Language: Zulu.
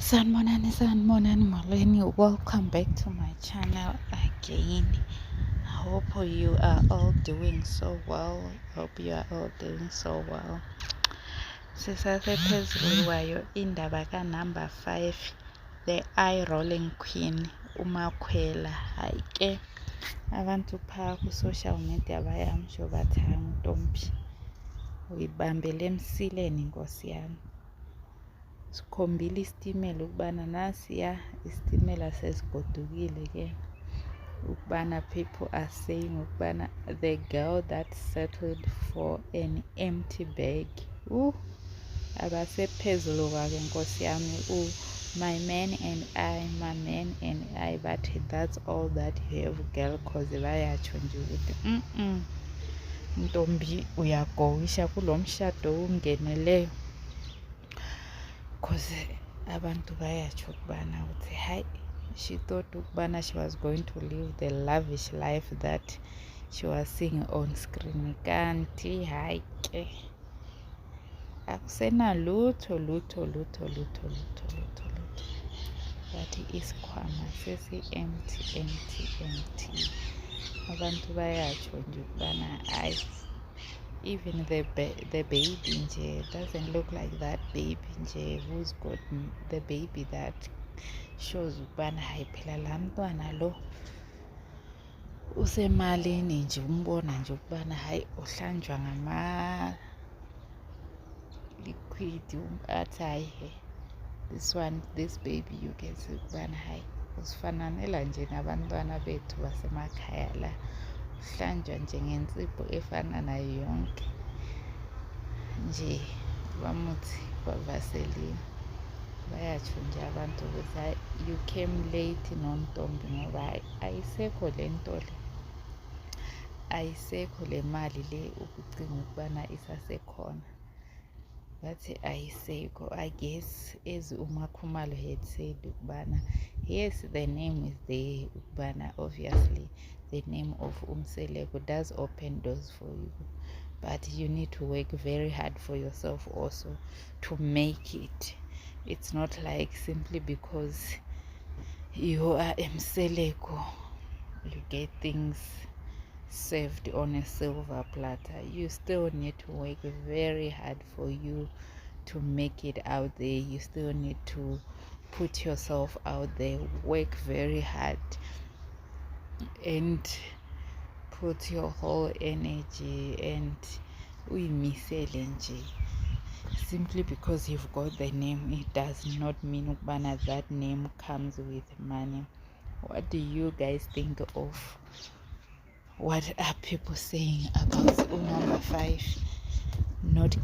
Sanibonani molweni, welcome back to my channel again. I hope you are all doing so well. Hope you are all doing so well. Sisasephezulu kwayo indaba number 5, the eye rolling queen uMakhwela. Hayi ke abantu phaa ku-social media bayamsho bathi hayi Ntombi uyibambele emsileni nkosi yami. Sikhombile isitimela ukubana nasiya isitimela sesigodukile ke, ukubana people are saying ukubana the girl that settled for an empty bag. Abasephezulu kwake nkosi yami, my man and I, but that's all that you have girl, cause bayatsho nje ukuthi Ntombi uyagowisha kulo mshado ungeneleyo. Cause abantu bayatsho ukubana uthi hayi, she thought ukubana she was going to live the lavish life that she was seeing on screen, kanti hayi ke akusena lutho. Bathi isikhwama sesi-empty. Abantu bayatsho nje ukubana hayi, even the baby nje doesn't look like that baby nje who's got the baby that shows ukubana hayi phela laa mntwana lo usemalini nje, umbona nje ukubana hayi uhlanjwa ngama-liquid, athi hayi this baby you can see ukubana hayi usifananela nje nabantwana bethu basemakhaya la, uhlanjwa nje ngensipho efana nayo yonke nje, bamuthi kwavaseline. Bayatsho nje abantu ukuthi hayi you came late noNtombi, ngoba hayi ayisekho le nto le, ayisekho le mali le ukucinga ukubana isasekhona. Bathi ayisekho. I guess as uMakhumalo had said ukubana yes, the name is there ukubana obviously the name of Umseleko does open doors for you, but you need to work very hard for yourself also to make it. It's not like simply because you are Mseleko you get things served on a silver platter. You still need to work very hard for you to make it out there. You still need to put yourself out there, work very hard and put your whole energy and uyimisele nje. Simply because you've got the name, it does not mean ukubana that name comes with money. What do you guys think of what are people saying about number 5 not